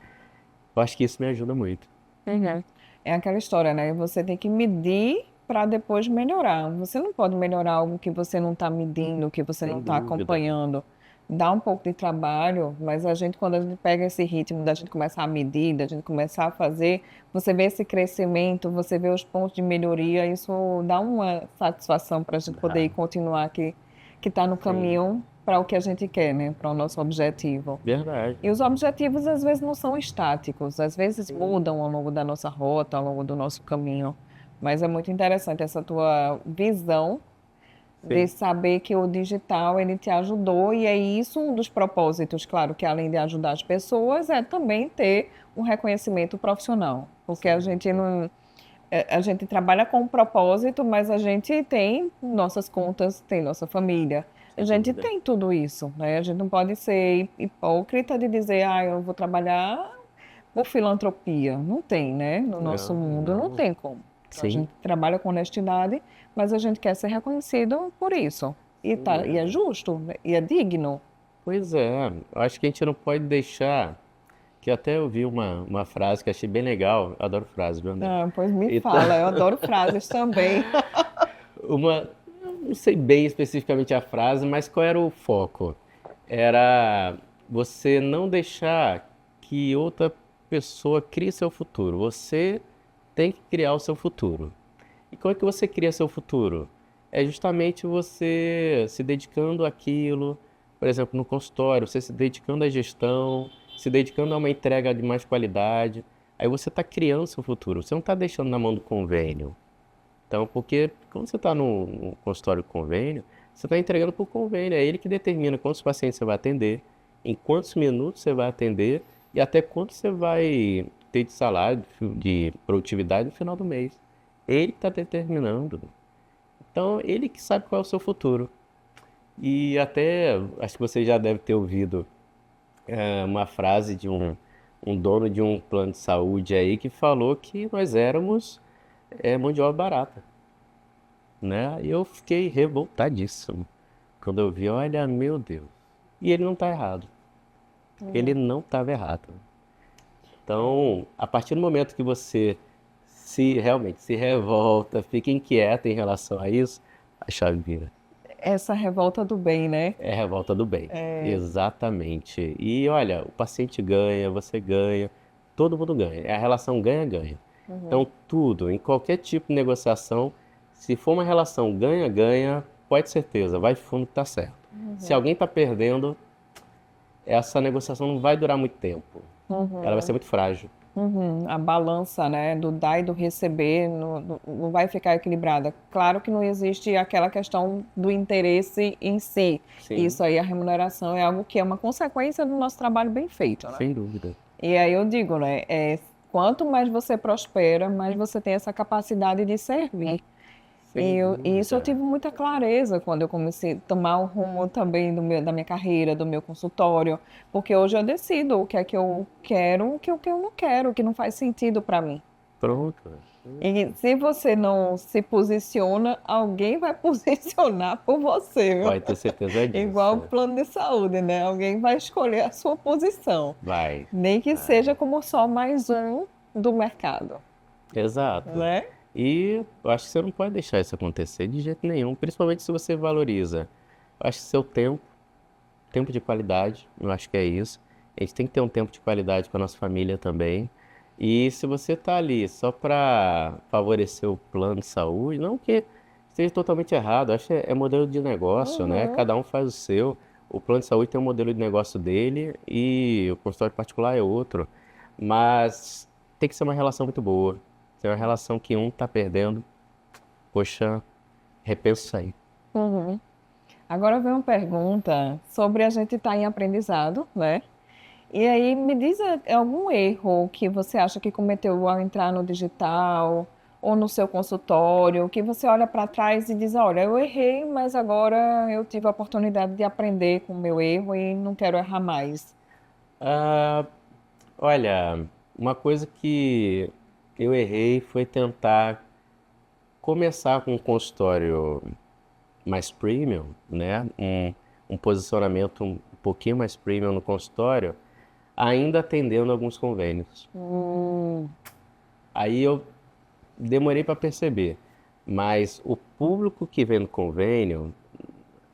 eu acho que isso me ajuda muito. Uhum. É aquela história, né? Você tem que medir para depois melhorar. Você não pode melhorar algo que você não está medindo, que você não Sem está dúvida. acompanhando. Dá um pouco de trabalho, mas a gente, quando a gente pega esse ritmo da gente começar a medir, da gente começar a fazer, você vê esse crescimento, você vê os pontos de melhoria, isso dá uma satisfação para a gente poder Ah, ir continuar que está no sim, caminho para o que a gente quer, né? Para o nosso objetivo. verdade. E os objetivos às vezes não são estáticos, às vezes mudam ao longo da nossa rota, ao longo do nosso caminho. Mas é muito interessante essa tua visão de Sim, saber que o digital ele te ajudou e é isso um dos propósitos, claro, que além de ajudar as pessoas, é também ter um reconhecimento profissional, porque a sem gente dúvida. não a gente trabalha com um propósito, mas a gente tem nossas contas, tem nossa família. A Sem gente dúvida. tem tudo isso, né? A gente não pode ser hipócrita de dizer, eu vou trabalhar por filantropia. Não tem, né? No nosso Não, mundo não não. tem como. A Sim, gente trabalha com honestidade, mas a gente quer ser reconhecido por isso. sem E é dúvida. justo, né? E é digno. Pois é, eu acho que a gente não pode deixar, que até eu vi uma frase que achei bem legal, eu adoro frases, viu, André? Ah, pois me Então, fala, eu adoro frases também. eu não sei bem especificamente a frase, mas qual era o foco? Era você não deixar que outra pessoa crie seu futuro. Você tem que criar o seu futuro. E como é que você cria seu futuro? É justamente você se dedicando àquilo, por exemplo, no consultório, você se dedicando à gestão, se dedicando a uma entrega de mais qualidade. Aí você está criando seu futuro. Você não está deixando na mão do convênio. Então, porque quando você está no consultório de convênio, você está entregando para o convênio. É ele que determina quantos pacientes você vai atender, em quantos minutos você vai atender e até quanto você vai ter de salário, de produtividade no final do mês. Ele que está determinando. Então, ele que sabe qual é o seu futuro. E até, acho que você já deve ter ouvido uma frase de um dono de um plano de saúde aí que falou que nós éramos mão de obra barata, né? E eu fiquei revoltadíssimo quando eu vi, olha, meu Deus. E ele não está errado. Ele não estava errado. Então, a partir do momento que você se realmente se revolta, fica inquieta em relação a isso, a chave vira. Essa revolta do bem, né? É a revolta do bem. Exatamente. E olha, o paciente ganha, você ganha, todo mundo ganha. É a relação ganha-ganha. Então, tudo, em qualquer tipo de negociação, se for uma relação ganha-ganha, pode ter certeza, vai fundo que tá certo. Se alguém está perdendo, essa negociação não vai durar muito tempo. Ela vai ser muito frágil. Uhum. A balança, né, do dar e do receber não vai ficar equilibrada. Claro que não existe aquela questão do interesse em si. Sim, Isso aí, a remuneração é algo que é uma consequência do nosso trabalho bem feito, né? sem dúvida. E aí eu digo, né, quanto mais você prospera, mais você tem essa capacidade de servir. Sem E isso eu dúvida. tive muita clareza quando eu comecei a tomar o rumo também da minha carreira, do meu consultório, porque hoje eu decido o que é que eu quero, o que eu não quero, o que não faz sentido para mim. Pronto. E se você não se posiciona, alguém vai posicionar por você, viu? Pode ter certeza Igual o disso. plano de saúde, né? Alguém vai escolher a sua posição, Vai. nem que seja Vai. como só mais um do mercado, Exato. né? E eu acho que você não pode deixar isso acontecer de jeito nenhum, principalmente se você valoriza. Eu acho que seu tempo, tempo de qualidade, eu acho que é isso. A gente tem que ter um tempo de qualidade com a nossa família também. E se você está ali só para favorecer o plano de saúde, não que esteja totalmente errado, eu acho que é modelo de negócio, né? Uhum. Cada um faz o seu. O plano de saúde tem um modelo de negócio dele e o consultório particular é outro. Mas tem que ser uma relação muito boa. Se é uma relação que um está perdendo, poxa, repensa isso aí. Uhum. Agora vem uma pergunta sobre a gente estar em aprendizado, né? E aí me diz algum erro que você acha que cometeu ao entrar no digital ou no seu consultório, que você olha para trás e diz, olha, eu errei, mas agora eu tive a oportunidade de aprender com o meu erro e não quero errar mais. Olha, uma coisa que eu errei foi tentar começar com um consultório mais premium, né? Um posicionamento um pouquinho mais premium no consultório, ainda atendendo alguns convênios. Hum, Aí eu demorei para perceber, mas o público que vem no convênio,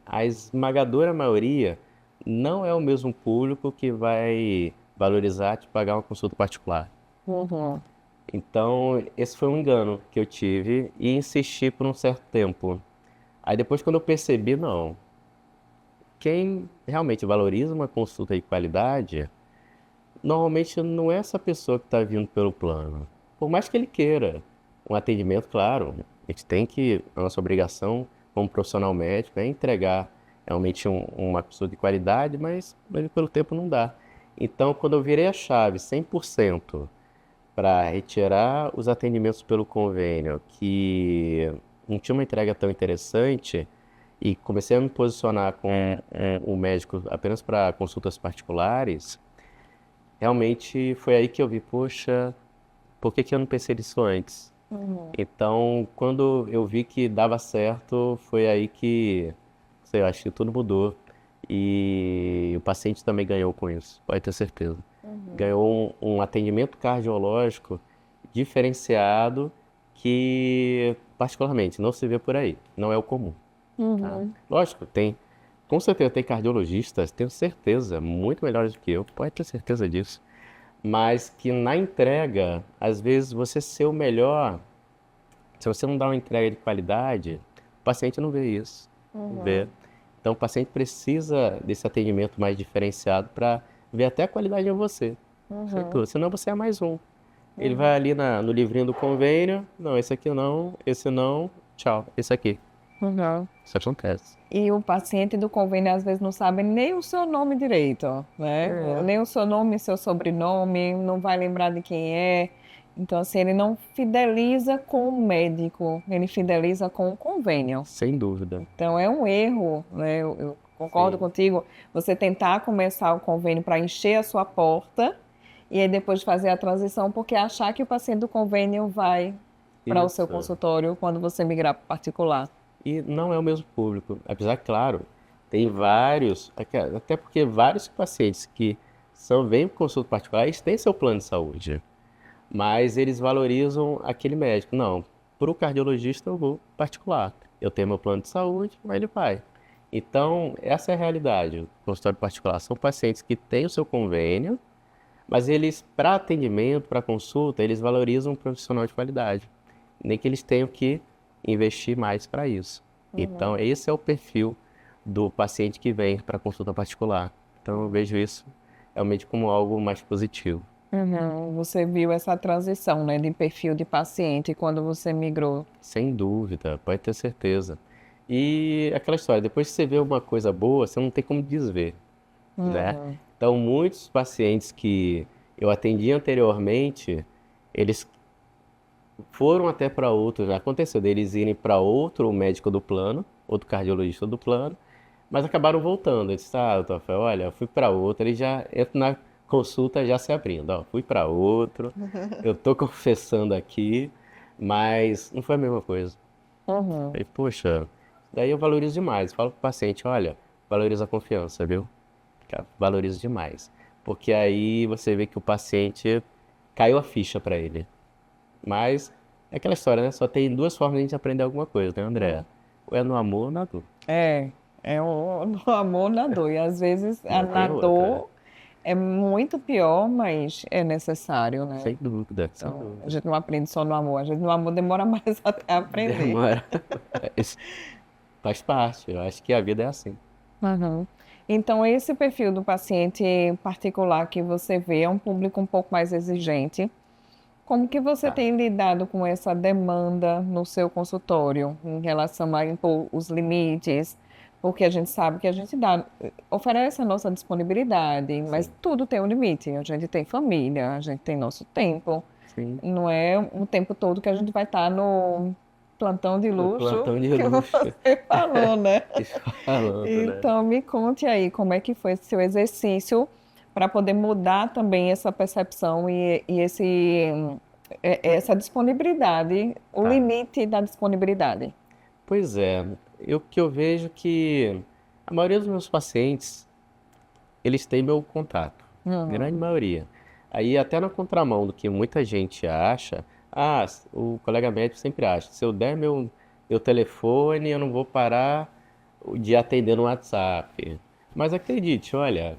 a esmagadora maioria, não é o mesmo público que vai valorizar te pagar uma consulta particular. uhum, Então, esse foi um engano que eu tive e insisti por um certo tempo. Aí depois, quando eu percebi, não, quem realmente valoriza uma consulta de qualidade, normalmente não é essa pessoa que está vindo pelo plano. Por mais que ele queira um atendimento, claro, a gente tem que, a nossa obrigação como profissional médico é entregar realmente uma pessoa de qualidade, mas pelo tempo não dá. Então, quando eu virei a chave 100% para retirar os atendimentos pelo convênio, que não tinha uma entrega tão interessante, e comecei a me posicionar com o médico apenas para consultas particulares, realmente foi aí que eu vi, poxa, por que que eu não pensei nisso antes? uhum. Então, quando eu vi que dava certo, foi aí que, sei, eu acho que tudo mudou. E o paciente também ganhou com isso, pode ter certeza. Ganhou um atendimento cardiológico diferenciado que, particularmente, não se vê por aí. Não é o comum, tá? Uhum. Lógico, tem, com certeza tem cardiologistas, tenho certeza, muito melhores do que eu, pode ter certeza disso. Mas que na entrega, às vezes você ser o melhor, se você não dá uma entrega de qualidade, o paciente não vê isso, não vê. Uhum. Então o paciente precisa desse atendimento mais diferenciado para ver até a qualidade em você. Sem Uhum. dúvida. Senão você é mais um. Ele Uhum. vai ali no livrinho do convênio, não, esse não, tchau, esse aqui. Uhum. Isso acontece. E o paciente do convênio às vezes não sabe nem o seu nome direito, né? É, Nem o seu nome, seu sobrenome, não vai lembrar de quem é. Então, assim, ele não fideliza com o médico, ele fideliza com o convênio. sem dúvida. Então, é um erro, né? Eu concordo Sim. contigo, você tentar começar o convênio para encher a sua porta e aí depois fazer a transição, porque achar que o paciente do convênio vai para o seu Isso. consultório quando você migrar para particular. E não é o mesmo público. Apesar que, claro, tem vários, até porque vários pacientes que vêm para consulta particular, eles têm seu plano de saúde, mas eles valorizam aquele médico. Não, para o cardiologista eu vou particular. Eu tenho meu plano de saúde, mas ele vai. Então, essa é a realidade. O consultório particular são pacientes que têm o seu convênio, mas eles, para atendimento, para consulta, eles valorizam um profissional de qualidade. Nem que eles tenham que investir mais para isso. Então, esse é o perfil do paciente que vem para consulta particular. Então, eu vejo isso realmente como algo mais positivo. Uhum. Você viu essa transição, né, de perfil de paciente quando você migrou. Sem dúvida, pode ter certeza. E aquela história, depois que você vê uma coisa boa, você não tem como desver, né? Uhum. Então, muitos pacientes que eu atendi anteriormente, eles foram até para outro, já aconteceu deles irem para outro médico do plano, outro cardiologista do plano, mas acabaram voltando. Eu disse, doutor Rafael, olha, eu fui para outro, ele já entra na consulta já se abrindo, ó, fui para outro, eu tô confessando aqui, mas não foi a mesma coisa. Uhum. Aí, poxa, daí eu valorizo demais. Falo pro paciente, olha, valoriza a confiança, viu? Cara, valorizo demais. Porque aí você vê que o paciente caiu a ficha para ele. Mas é aquela história, né? Só tem duas formas de a gente aprender alguma coisa, né, André? Ou é no amor ou na dor. É, é o no amor na dor. E às vezes Não na tem outra. dor é muito pior, mas é necessário, né? Sem dúvida, sem Então, a dúvida. gente não aprende só no amor, a gente no amor demora mais até aprender. Demora. Isso faz parte. Eu acho que a vida é assim. Uhum. Então, esse perfil do paciente particular que você vê é um público um pouco mais exigente. Como que você Tá. tem lidado com essa demanda no seu consultório em relação a impor os limites? Porque a gente sabe que a gente oferece a nossa disponibilidade, mas Sim. tudo tem um limite. A gente tem família, a gente tem nosso tempo. Sim. Não é o tempo todo que a gente vai estar no plantão de No luxo plantão de que luxo. você falou, né? Falando, né? Então, me conte aí como é que foi esse seu exercício para poder mudar também essa percepção essa disponibilidade, o Tá. limite da disponibilidade. Pois é, o que eu vejo que a maioria dos meus pacientes, eles têm meu contato, grande Uhum. maioria. Aí até na contramão do que muita gente acha, o colega médico sempre acha, se eu der meu telefone, eu não vou parar de atender no WhatsApp. Mas acredite, olha,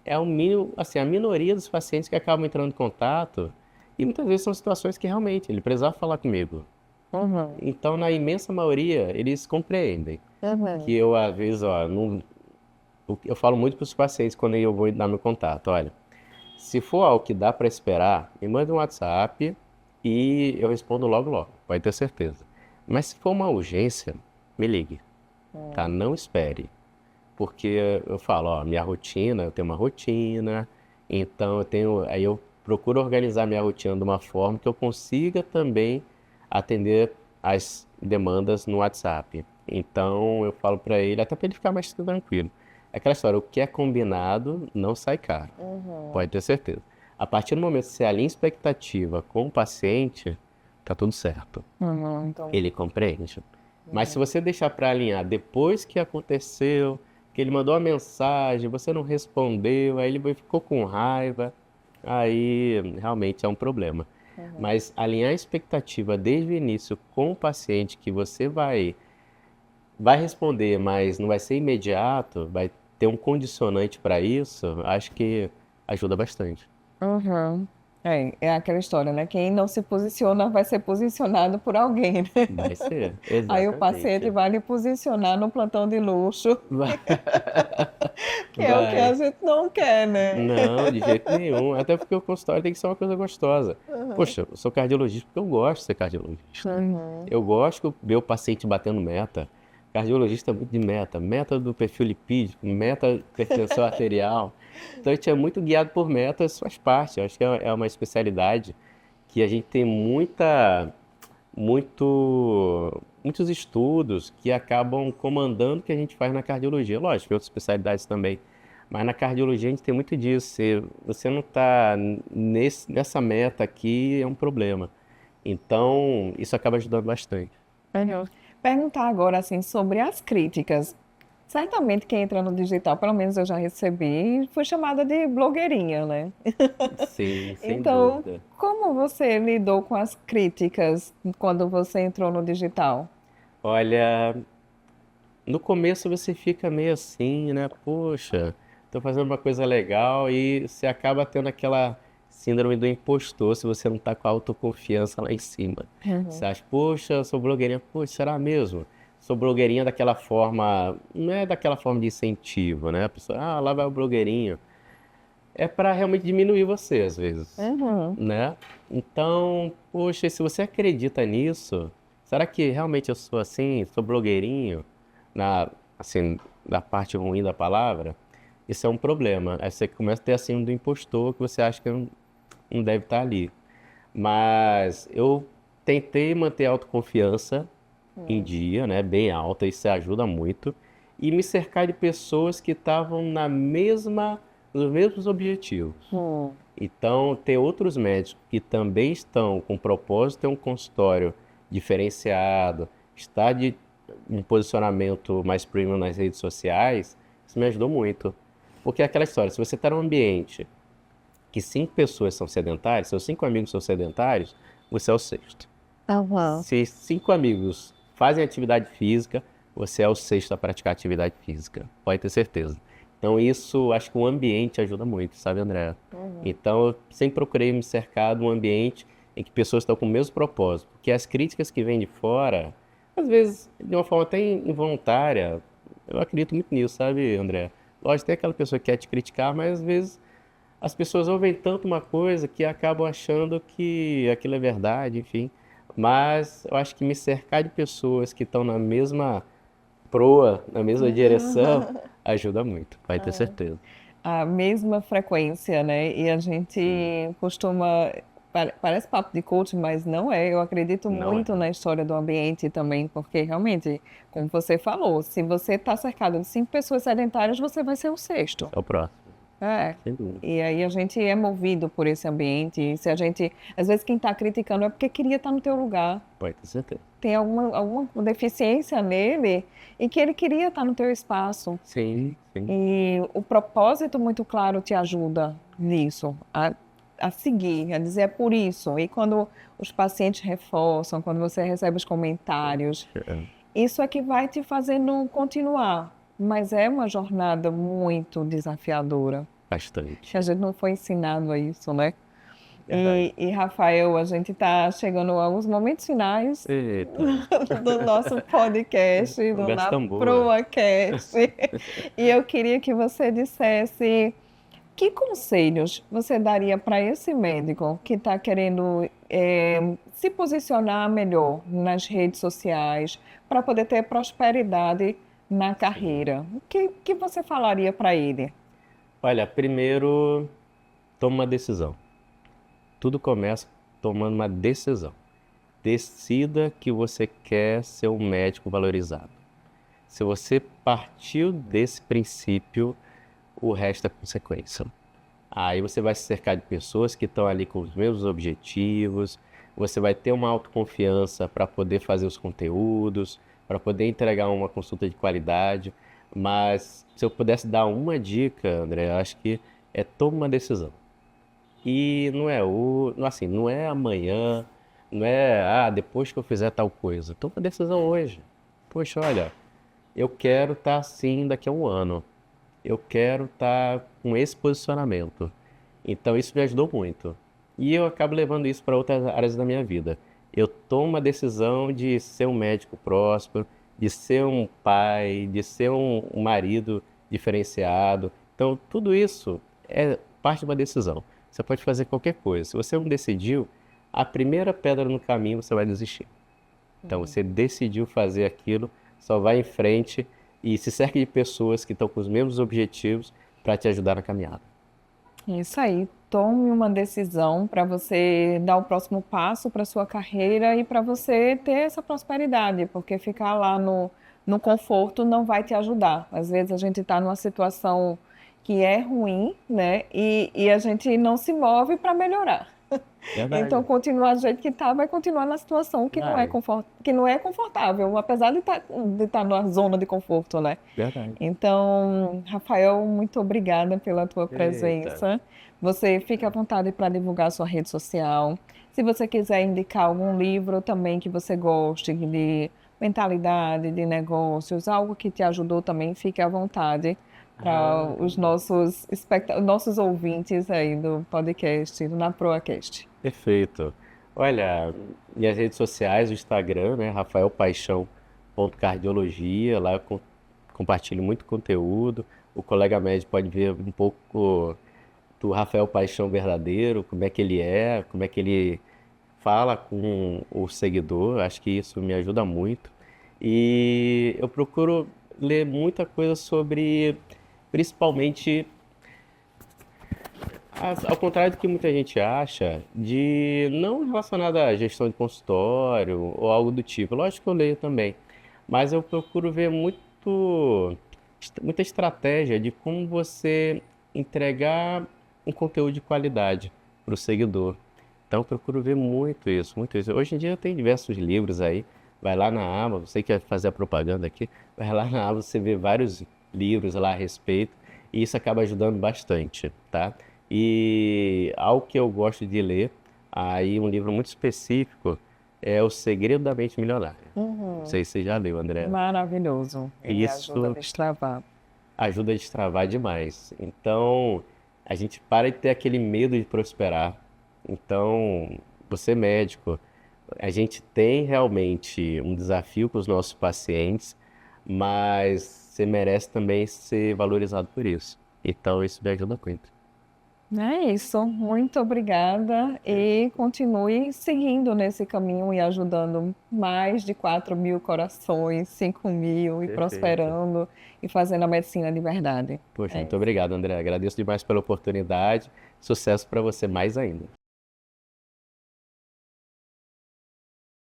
é o mínimo, assim, a minoria dos pacientes que acabam entrando em contato, e muitas vezes são situações que realmente ele precisava falar comigo. Uhum. Então, na imensa maioria, eles compreendem que Uhum. eu, às vezes, ó, não, eu falo muito para os pacientes quando eu vou dar meu contato, olha, se for algo que dá para esperar, me manda um WhatsApp e eu respondo logo logo, pode ter certeza. Mas se for uma urgência, me ligue, tá? Não espere, porque eu falo, ó, minha rotina, eu tenho uma rotina, então aí eu procuro organizar minha rotina de uma forma que eu consiga também atender as demandas no WhatsApp. Então eu falo para ele, até para ele ficar mais tranquilo. É aquela história, o que é combinado não sai caro, Uhum. pode ter certeza. A partir do momento que você alinha expectativa com o paciente, tá tudo certo. Uhum. Então, Ele compreende. Mas se você deixar para alinhar depois que aconteceu, que ele mandou a mensagem, você não respondeu, aí ele ficou com raiva, aí realmente é um problema. uhum. Mas alinhar a expectativa desde o início com o paciente que você vai responder, mas não vai ser imediato, vai ter um condicionante para isso, acho que ajuda bastante. Uhum. É aquela história, né? Quem não se posiciona vai ser posicionado por alguém, né? Vai ser, Aí o paciente exatamente. vai lhe posicionar no plantão de luxo, Vai. que é o que a Vai. gente não quer, né? Não, de jeito nenhum. Até porque o consultório tem que ser uma coisa gostosa. Uhum. Poxa, eu sou cardiologista porque eu gosto de ser cardiologista. Uhum. Eu gosto de ver o paciente batendo meta. Cardiologista é muito de meta. Meta do perfil lipídico, meta hipertensão arterial. Então a gente é muito guiado por metas, faz parte. Eu acho que é uma especialidade que a gente tem muitos estudos que acabam comandando o que a gente faz na cardiologia. Lógico, outras especialidades também. Mas na cardiologia a gente tem muito disso. Se você não está nessa meta aqui, é um problema. Então, isso acaba ajudando bastante. Melhor. Perguntar agora assim sobre as críticas. Certamente quem entra no digital, pelo menos eu já recebi, foi chamada de blogueirinha, né? Sim, sem Então, dúvida. como você lidou com as críticas quando você entrou no digital? Olha, no começo você fica meio assim, né? Poxa, tô fazendo uma coisa legal e você acaba tendo aquela síndrome do impostor se você não tá com a autoconfiança lá em cima. Você Uhum. acha, poxa, eu sou blogueirinha. Poxa, será mesmo? Sou blogueirinha daquela forma, não é daquela forma de incentivo, né? A pessoa, lá vai o blogueirinho. É para realmente diminuir você, às vezes, Uhum. né? Então, poxa, se você acredita nisso, será que realmente eu sou assim, sou blogueirinho, assim, da parte ruim da palavra? Isso é um problema. Aí você começa a ter assim um do impostor que você acha que não deve estar ali. Mas eu tentei manter a autoconfiança em Uhum. dia, né, bem alta, isso ajuda muito, e me cercar de pessoas que estavam nos mesmos objetivos. Uhum. Então, ter outros médicos que também estão com o propósito de ter um consultório diferenciado, estar de um posicionamento mais premium nas redes sociais, isso me ajudou muito. Porque é aquela história, se você está num ambiente que 5 pessoas são sedentárias, seus 5 amigos são sedentários, você é o sexto. Uhum. Se 5 amigos fazem atividade física, você é o sexto a praticar atividade física, pode ter certeza. Então isso, acho que o ambiente ajuda muito, sabe, André? Uhum. Então eu sempre procurei me cercar de um ambiente em que pessoas estão com o mesmo propósito, porque as críticas que vêm de fora, às vezes de uma forma até involuntária, eu acredito muito nisso, sabe, André? Lógico, tem aquela pessoa que quer te criticar, mas às vezes as pessoas ouvem tanto uma coisa que acabam achando que aquilo é verdade, enfim. Mas eu acho que me cercar de pessoas que estão na mesma proa, na mesma direção, ajuda muito, vai ter certeza. A mesma frequência, né? E a gente Sim, costuma. Parece papo de coach, mas não é. Eu acredito não muito é. na história do ambiente também, porque realmente, como você falou, se você está cercado de 5 pessoas sedentárias, você vai ser o sexto. É o próximo. É. sem dúvida. E aí a gente é movido por esse ambiente. E se a gente, às vezes quem está criticando é porque queria estar no teu lugar. Pode ter certeza. Tem alguma deficiência nele e que ele queria estar no teu espaço. Sim, sim. E o propósito muito claro te ajuda nisso, a seguir, a dizer é por isso. E quando os pacientes reforçam, quando você recebe os comentários, É, isso é que vai te fazendo continuar. Mas é uma jornada muito desafiadora, bastante. que a gente não foi ensinado a isso, né? Verdade. E Rafael, a gente está chegando aos momentos finais Eita, do nosso podcast, do conversa Na tão boa. Proacast. E eu queria que você dissesse que conselhos você daria para esse médico que está querendo se posicionar melhor nas redes sociais para poder ter prosperidade na Sim. carreira? O que você falaria para ele? Olha, primeiro, toma uma decisão. Tudo começa tomando uma decisão. Decida que você quer ser um médico valorizado. Se você partiu desse princípio, o resto é consequência. Aí você vai se cercar de pessoas que estão ali com os mesmos objetivos, você vai ter uma autoconfiança para poder fazer os conteúdos, para poder entregar uma consulta de qualidade. Mas se eu pudesse dar uma dica, André, eu acho que é toma uma decisão. E não é assim, não é amanhã, não é depois que eu fizer tal coisa. Toma uma decisão hoje. Poxa, olha, eu quero estar assim daqui a um ano. Eu quero estar com esse posicionamento. Então isso me ajudou muito. E eu acabo levando isso para outras áreas da minha vida. Eu tomo a decisão de ser um médico próspero, de ser um pai, de ser um marido diferenciado. Então tudo isso é parte de uma decisão. Você pode fazer qualquer coisa. Se você não decidiu, a primeira pedra no caminho você vai desistir. Então você decidiu fazer aquilo, só vai em frente e se cerque de pessoas que estão com os mesmos objetivos para te ajudar na caminhada. Isso aí, tome uma decisão para você dar o próximo passo para sua carreira e para você ter essa prosperidade, porque ficar lá no conforto não vai te ajudar. Às vezes a gente está numa situação que é ruim, né? E a gente não se move para melhorar. Então, Verdade. continuar do jeito que está, vai continuar na situação Vai. que não é confortável, apesar de estar numa zona de conforto, né? Verdade. Então, Rafael, muito obrigada pela tua Eita. presença. Você fica à vontade para divulgar a sua rede social. Se você quiser indicar algum livro também que você goste, de mentalidade, de negócios, algo que te ajudou também, fique à vontade para Ah, nossos ouvintes aí do podcast, do Na Proacast. perfeito. Olha, minhas redes sociais, o Instagram, né? rafaelpaixão.cardiologia. Lá eu compartilho muito conteúdo. O colega médico pode ver um pouco do Rafael Paixão verdadeiro, como é que ele é, como é que ele fala com o seguidor. Acho que isso me ajuda muito. E eu procuro ler muita coisa sobre, principalmente, ao contrário do que muita gente acha, de não relacionado à gestão de consultório ou algo do tipo. Lógico que eu leio também, mas eu procuro ver muita estratégia de como você entregar um conteúdo de qualidade para o seguidor. Então, eu procuro ver muito isso, muito isso. Hoje em dia tem diversos livros aí. Vai lá na Amazon, você quer fazer a propaganda aqui, vai lá na Amazon, você vê vários livros lá a respeito, e isso acaba ajudando bastante, tá? E algo que eu gosto de ler, aí um livro muito específico, é O Segredo da Mente Milionária. Não Uhum. sei se você já leu, André. Maravilhoso. Ele ajuda a Isso destravar. ajuda a destravar demais. Então, a gente para de ter aquele medo de prosperar. Então, você médico, a gente tem realmente um desafio com os nossos pacientes, mas você merece também ser valorizado por isso. Então, isso me ajuda muito. É isso. Muito obrigada e continue seguindo nesse caminho e ajudando mais de 4.000 corações, 5.000 e Perfeito. prosperando e fazendo a medicina de verdade. Poxa, É muito isso. obrigado, André. Agradeço demais pela oportunidade. Sucesso para você mais ainda.